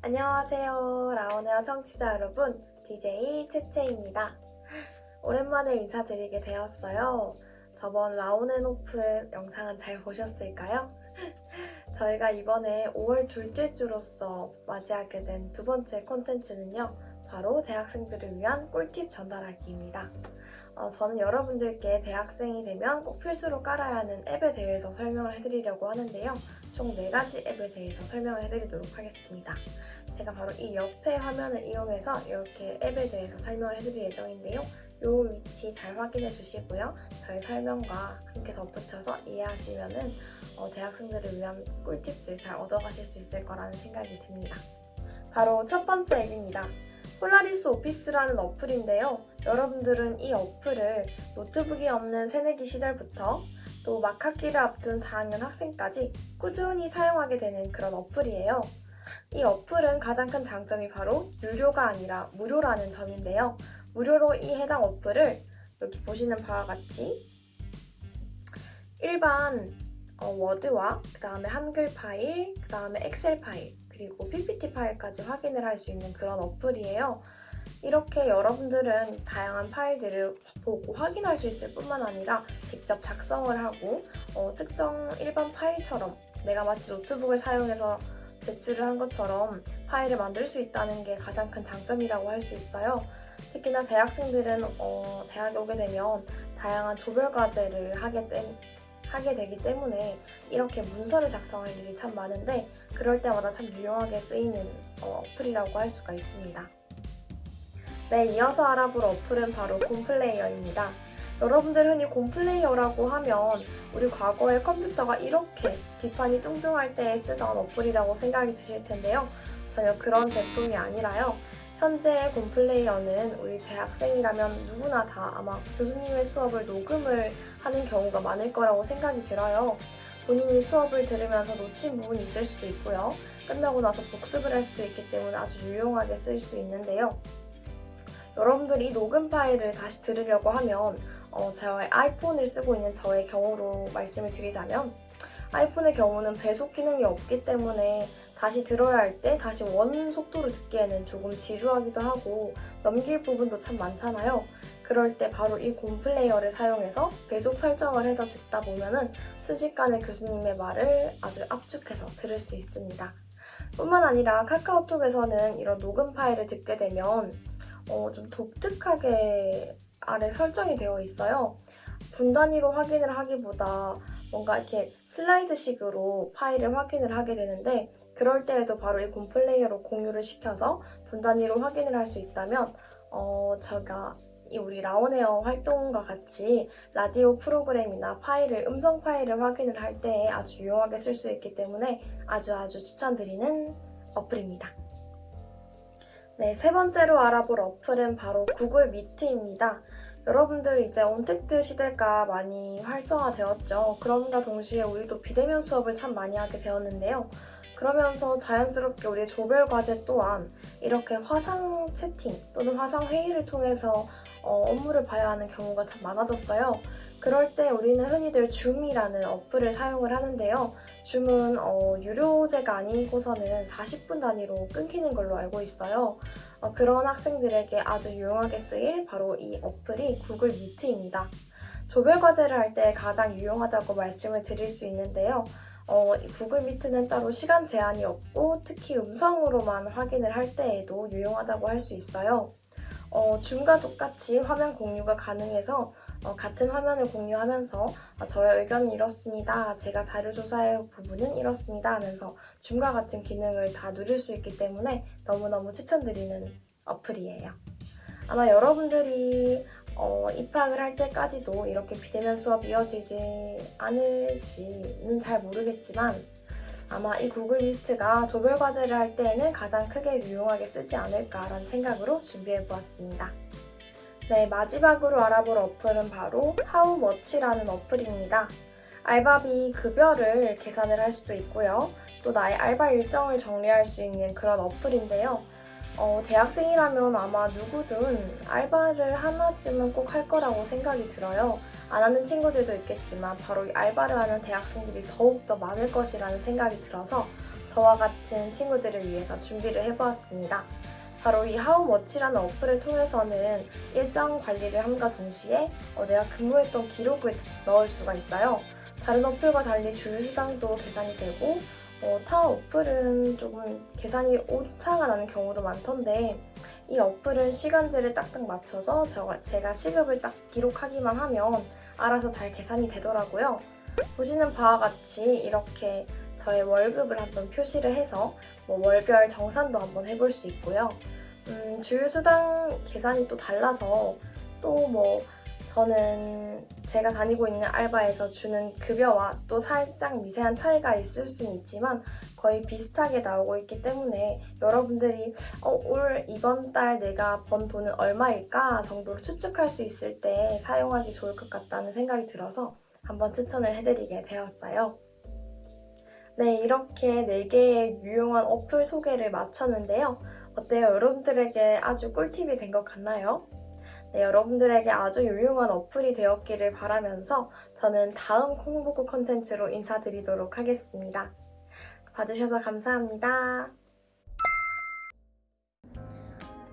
안녕하세요. 라온에어 청취자 여러분, DJ 채채입니다. 오랜만에 인사드리게 되었어요. 저번 라온앤 오픈 영상은 잘 보셨을까요? 저희가 이번에 5월 둘째 주로서 맞이하게 된 두 번째 콘텐츠는요, 바로 대학생들을 위한 꿀팁 전달하기입니다. 저는 여러분들께 대학생이 되면 꼭 필수로 깔아야 하는 앱에 대해서 설명을 해드리려고 하는데요. 총 4가지 앱에 대해서 설명을 해드리도록 하겠습니다. 제가 바로 이 옆에 화면을 이용해서 이렇게 앱에 대해서 설명을 해드릴 예정인데요. 이 위치 잘 확인해 주시고요. 저의 설명과 함께 덧붙여서 이해하시면은 대학생들을 위한 꿀팁들 잘 얻어가실 수 있을 거라는 생각이 듭니다. 바로 첫 번째 앱입니다. 폴라리스 오피스라는 어플인데요. 여러분들은 이 어플을 노트북이 없는 새내기 시절부터 또 막학기를 앞둔 4학년 학생까지 꾸준히 사용하게 되는 그런 어플이에요. 이 어플은 가장 큰 장점이 바로 유료가 아니라 무료라는 점인데요. 무료로 이 해당 어플을 여기 보시는 바와 같이 일반 워드와 그 다음에 한글 파일, 그 다음에 엑셀 파일, 그리고 PPT 파일까지 확인을 할 수 있는 그런 어플이에요. 이렇게 여러분들은 다양한 파일들을 보고 확인할 수 있을 뿐만 아니라 직접 작성을 하고 특정 일반 파일처럼 내가 마치 노트북을 사용해서 제출을 한 것처럼 파일을 만들 수 있다는 게 가장 큰 장점이라고 할 수 있어요. 특히나 대학생들은 대학에 오게 되면 다양한 조별 과제를 하게 되기 때문에 이렇게 문서를 작성할 일이 참 많은데 그럴 때마다 참 유용하게 쓰이는 어플이라고 할 수가 있습니다. 네, 이어서 알아볼 어플은 바로 곰플레이어입니다. 여러분들 흔히 곰플레이어라고 하면 우리 과거에 컴퓨터가 이렇게 뒷판이 뚱뚱할 때 쓰던 어플이라고 생각이 드실 텐데요. 전혀 그런 제품이 아니라요. 현재 곰플레이어는 우리 대학생이라면 누구나 다 아마 교수님의 수업을 녹음을 하는 경우가 많을 거라고 생각이 들어요. 본인이 수업을 들으면서 놓친 부분이 있을 수도 있고요. 끝나고 나서 복습을 할 수도 있기 때문에 아주 유용하게 쓸 수 있는데요. 여러분들이 녹음 파일을 다시 들으려고 하면 저의 아이폰을 쓰고 있는 저의 경우로 말씀을 드리자면 아이폰의 경우는 배속 기능이 없기 때문에 다시 들어야 할 때 다시 원 속도로 듣기에는 조금 지루하기도 하고 넘길 부분도 참 많잖아요. 그럴 때 바로 이 곰플레이어를 사용해서 배속 설정을 해서 듣다 보면은 순식간에 교수님의 말을 아주 압축해서 들을 수 있습니다. 뿐만 아니라 카카오톡에서는 이런 녹음 파일을 듣게 되면 좀 독특하게 아래 설정이 되어 있어요. 분 단위로 확인을 하기보다 뭔가 이렇게 슬라이드식으로 파일을 확인을 하게 되는데 그럴 때에도 바로 이 곰플레이어로 공유를 시켜서 분 단위로 확인을 할 수 있다면 제가 우리 라온에어 활동과 같이 라디오 프로그램이나 음성 파일을 확인을 할 때 아주 유용하게 쓸 수 있기 때문에 아주 추천드리는 어플입니다. 네, 세 번째로 알아볼 어플은 바로 구글 미트입니다. 여러분들 이제 온택트 시대가 많이 활성화되었죠. 그럼과 동시에 우리도 비대면 수업을 참 많이 하게 되었는데요. 그러면서 자연스럽게 우리의 조별 과제 또한 이렇게 화상 채팅 또는 화상 회의를 통해서 업무를 봐야 하는 경우가 참 많아졌어요. 그럴 때 우리는 흔히들 줌이라는 어플을 사용을 하는데요. 줌은 유료제가 아니고서는 40분 단위로 끊기는 걸로 알고 있어요. 그런 학생들에게 아주 유용하게 쓰일 바로 이 어플이 구글 미트입니다. 조별 과제를 할 때 가장 유용하다고 말씀을 드릴 수 있는데요. 구글 미트는 따로 시간 제한이 없고 특히 음성으로만 확인을 할 때에도 유용하다고 할 수 있어요. 줌과 똑같이 화면 공유가 가능해서 같은 화면을 공유하면서 저의 의견은 이렇습니다. 제가 자료 조사의 부분은 이렇습니다 하면서 줌과 같은 기능을 다 누릴 수 있기 때문에 너무너무 추천드리는 어플이에요. 아마 여러분들이 입학을 할 때까지도 이렇게 비대면 수업이 이어지지 않을지는 잘 모르겠지만 아마 이 구글 미트가 조별 과제를 할 때에는 가장 크게 유용하게 쓰지 않을까라는 생각으로 준비해보았습니다. 네, 마지막으로 알아볼 어플은 바로 하우머치라는 어플입니다. 알바비 급여를 계산을 할 수도 있고요. 또 나의 알바 일정을 정리할 수 있는 그런 어플인데요. 대학생이라면 아마 누구든 알바를 하나쯤은 꼭 할 거라고 생각이 들어요. 안 하는 친구들도 있겠지만 바로 이 알바를 하는 대학생들이 더욱더 많을 것이라는 생각이 들어서 저와 같은 친구들을 위해서 준비를 해보았습니다. 바로 이 하우머치라는 어플을 통해서는 일정 관리를 함과 동시에 내가 근무했던 기록을 넣을 수가 있어요. 다른 어플과 달리 주휴수당도 계산이 되고 타 어플은 조금 계산이 오차가 나는 경우도 많던데 이 어플은 시간제를 딱딱 맞춰서 제가 시급을 딱 기록하기만 하면 알아서 잘 계산이 되더라고요. 보시는 바와 같이 이렇게 저의 월급을 한번 표시를 해서 월별 정산도 한번 해볼 수 있고요. 주휴수당 계산이 또 달라서 또 저는 제가 다니고 있는 알바에서 주는 급여와 또 살짝 미세한 차이가 있을 수는 있지만 거의 비슷하게 나오고 있기 때문에 여러분들이 이번 달 내가 번 돈은 얼마일까 정도로 추측할 수 있을 때 사용하기 좋을 것 같다는 생각이 들어서 한번 추천을 해드리게 되었어요. 네, 이렇게 4개의 유용한 어플 소개를 마쳤는데요. 어때요? 여러분들에게 아주 꿀팁이 된 것 같나요? 네, 여러분들에게 아주 유용한 어플이 되었기를 바라면서 저는 다음 홍보구 컨텐츠로 인사드리도록 하겠습니다. 봐주셔서 감사합니다.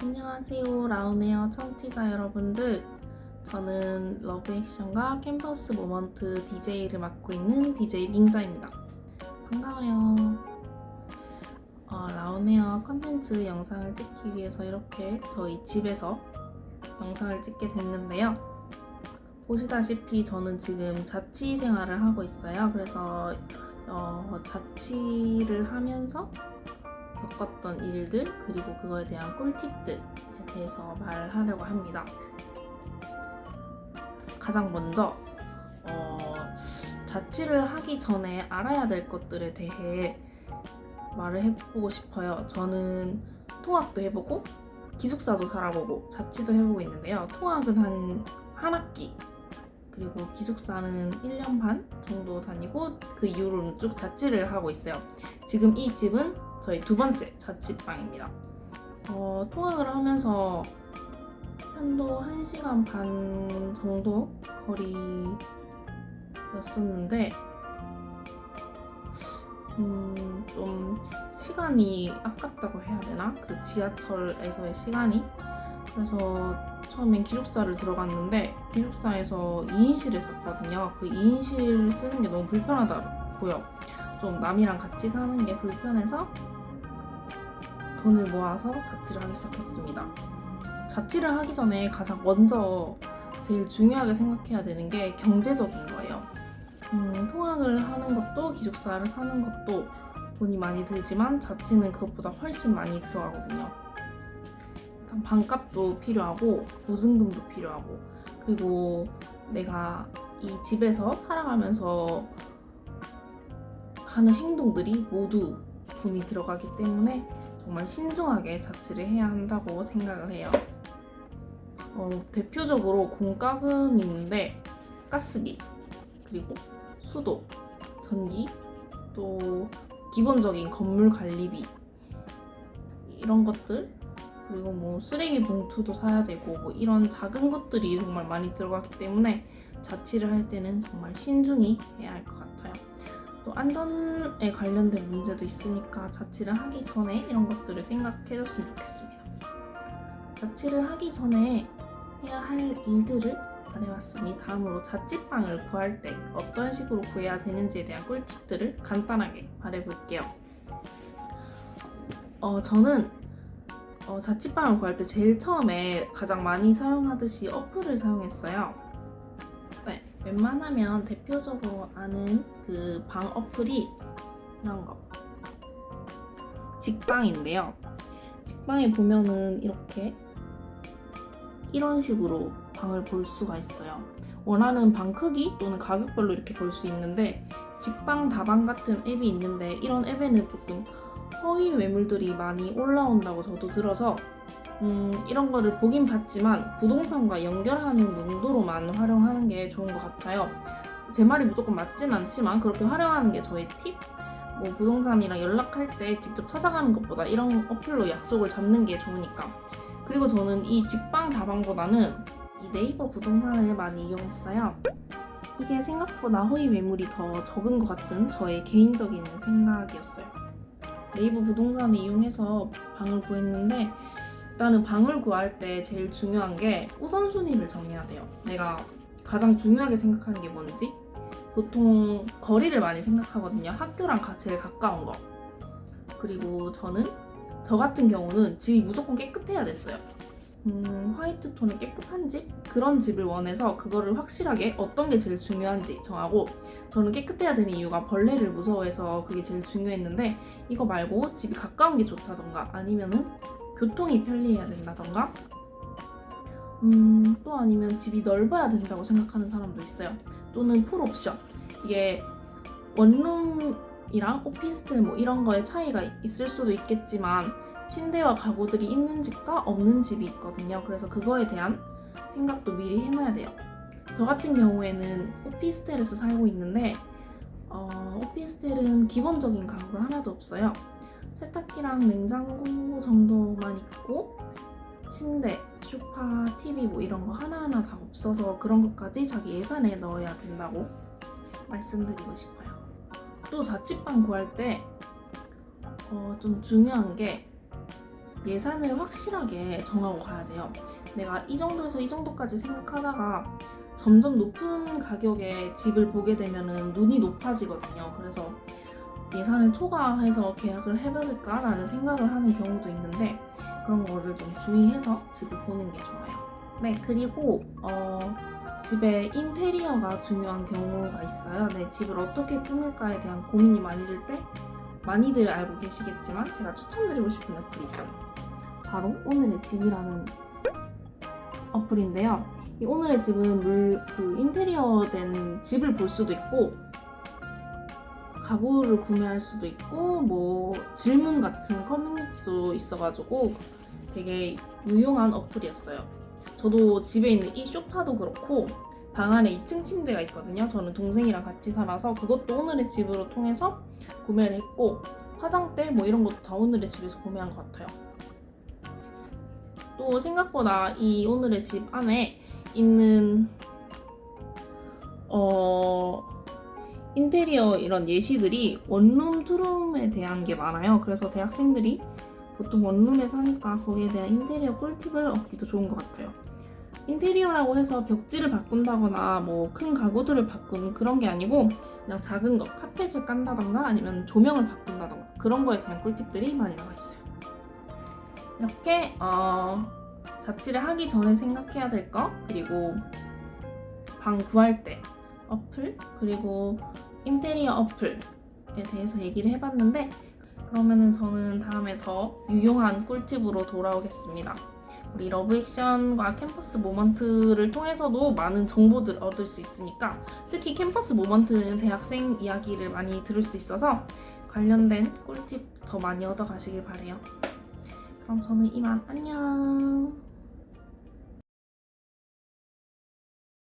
안녕하세요, 라운에어 청취자 여러분들. 저는 러브액션과 캠퍼스 모먼트 DJ를 맡고 있는 DJ 밍자입니다. 반가워요. 라운에어 컨텐츠 영상을 찍기 위해서 이렇게 저희 집에서 영상을 찍게 됐는데요. 보시다시피 저는 지금 자취 생활을 하고 있어요. 그래서 자취를 하면서 겪었던 일들 그리고 그거에 대한 꿀팁들에 대해서 말하려고 합니다. 가장 먼저 자취를 하기 전에 알아야 될 것들에 대해 말을 해보고 싶어요. 저는 통학도 해보고 기숙사도 살아보고 자취도 해보고 있는데요. 통학은 한 학기 그리고 기숙사는 1년 반 정도 다니고 그 이후로는 쭉 자취를 하고 있어요. 지금 이 집은 저희 2번째 자취방입니다. 통학을 하면서 편도 1시간 반 정도 거리였었는데 좀 시간이 아깝다고 해야 되나? 그 지하철에서의 시간이? 그래서 처음엔 기숙사를 들어갔는데 기숙사에서 2인실을 썼거든요. 그 2인실 쓰는 게 너무 불편하더라고요. 좀 남이랑 같이 사는 게 불편해서 돈을 모아서 자취를 하기 시작했습니다. 자취를 하기 전에 가장 먼저 제일 중요하게 생각해야 되는 게 경제적인 거예요. 통학을 하는 것도 기숙사를 사는 것도 돈이 많이 들지만 자취는 그것보다 훨씬 많이 들어가거든요. 일단 방값도 필요하고 보증금도 필요하고 그리고 내가 이 집에서 살아가면서 하는 행동들이 모두 돈이 들어가기 때문에 정말 신중하게 자취를 해야 한다고 생각을 해요. 대표적으로 공과금이 있는데 가스비, 그리고 수도, 전기, 또 기본적인 건물 관리비 이런 것들 그리고 쓰레기 봉투도 사야 되고 이런 작은 것들이 정말 많이 들어가기 때문에 자취를 할 때는 정말 신중히 해야 할 것 같아요. 또 안전에 관련된 문제도 있으니까 자취를 하기 전에 이런 것들을 생각해줬으면 좋겠습니다. 자취를 하기 전에 해야 할 일들을 말해왔으니 다음으로 자취방을 구할 때 어떤 식으로 구해야 되는지에 대한 꿀팁들을 간단하게 말해볼게요. 저는 자취방을 구할 때 제일 처음에 가장 많이 사용하듯이 어플을 사용했어요. 네, 웬만하면 대표적으로 아는 그 방 어플이 이런 거 직방인데요. 직방에 보면은 이런 식으로 방을 볼 수가 있어요. 원하는 방 크기 또는 가격별로 이렇게 볼 수 있는데 직방 다방 같은 앱이 있는데 이런 앱에는 조금 허위 매물들이 많이 올라온다고 저도 들어서 이런 거를 보긴 봤지만 부동산과 연결하는 용도로만 활용하는 게 좋은 것 같아요. 제 말이 무조건 맞진 않지만 그렇게 활용하는 게 저의 팁? 부동산이랑 연락할 때 직접 찾아가는 것보다 이런 어플로 약속을 잡는 게 좋으니까. 그리고 저는 이 직방 다방보다는 이 네이버 부동산을 많이 이용했어요. 이게 생각보다 허위 매물이 더 적은 것 같은 저의 개인적인 생각이었어요. 네이버 부동산을 이용해서 방을 구했는데 일단은 방을 구할 때 제일 중요한 게 우선순위를 정해야 돼요. 내가 가장 중요하게 생각하는 게 뭔지? 보통 거리를 많이 생각하거든요. 학교랑 제일 가까운 거. 그리고 저 같은 경우는 집이 무조건 깨끗해야 됐어요. 화이트 톤의 깨끗한 집? 그런 집을 원해서 그거를 확실하게 어떤 게 제일 중요한지 정하고, 저는 깨끗해야 되는 이유가 벌레를 무서워해서 그게 제일 중요했는데, 이거 말고 집이 가까운 게 좋다던가 아니면은 교통이 편리해야 된다던가 또 아니면 집이 넓어야 된다고 생각하는 사람도 있어요. 또는 풀옵션. 이게 원룸이랑 오피스텔 뭐 이런 거에 차이가 있을 수도 있겠지만 침대와 가구들이 있는 집과 없는 집이 있거든요. 그래서 그거에 대한 생각도 미리 해놔야 돼요. 저 같은 경우에는 오피스텔에서 살고 있는데 오피스텔은 기본적인 가구가 하나도 없어요. 세탁기랑 냉장고 정도만 있고 침대, 소파, TV 뭐 이런 거 하나하나 다 없어서 그런 것까지 자기 예산에 넣어야 된다고 말씀드리고 싶어요. 또 자취방 구할 때 좀 중요한 게 예산을 확실하게 정하고 가야 돼요. 내가 이 정도에서 이 정도까지 생각하다가 점점 높은 가격의 집을 보게 되면은 눈이 높아지거든요. 그래서 예산을 초과해서 계약을 해버릴까라는 생각을 하는 경우도 있는데 그런 거를 좀 주의해서 집을 보는 게 좋아요. 네, 그리고 집의 인테리어가 중요한 경우가 있어요. 네, 집을 어떻게 꾸밀까에 대한 고민이 많이 들 때 많이들 알고 계시겠지만 제가 추천드리고 싶은 어플이 있어요. 바로 오늘의 집이라는 어플인데요. 이 오늘의 집은 인테리어 된 집을 볼 수도 있고 가구를 구매할 수도 있고 뭐 질문 같은 커뮤니티도 있어가지고 되게 유용한 어플이었어요. 저도 집에 있는 이 소파도 그렇고 방 안에 2층 침대가 있거든요. 저는 동생이랑 같이 살아서 그것도 오늘의 집으로 통해서 구매를 했고 화장대 뭐 이런 것도 다 오늘의 집에서 구매한 것 같아요. 또 생각보다 이 오늘의 집 안에 있는 인테리어 이런 예시들이 원룸, 투룸에 대한 게 많아요. 그래서 대학생들이 보통 원룸에 사니까 거기에 대한 인테리어 꿀팁을 얻기도 좋은 것 같아요. 인테리어라고 해서 벽지를 바꾼다거나 뭐 큰 가구들을 바꾸는 그런 게 아니고 그냥 작은 거, 카펫을 깐다던가 아니면 조명을 바꾼다던가 그런 거에 대한 꿀팁들이 많이 나와 있어요. 이렇게 자취를 하기 전에 생각해야 될 거, 그리고 방 구할 때 어플, 그리고 인테리어 어플에 대해서 얘기를 해봤는데 그러면은 저는 다음에 더 유용한 꿀팁으로 돌아오겠습니다. 우리 러브액션과 캠퍼스 모먼트를 통해서도 많은 정보들 얻을 수 있으니까 특히 캠퍼스 모먼트는 대학생 이야기를 많이 들을 수 있어서 관련된 꿀팁 더 많이 얻어가시길 바래요. 그럼 저는 이만 안녕.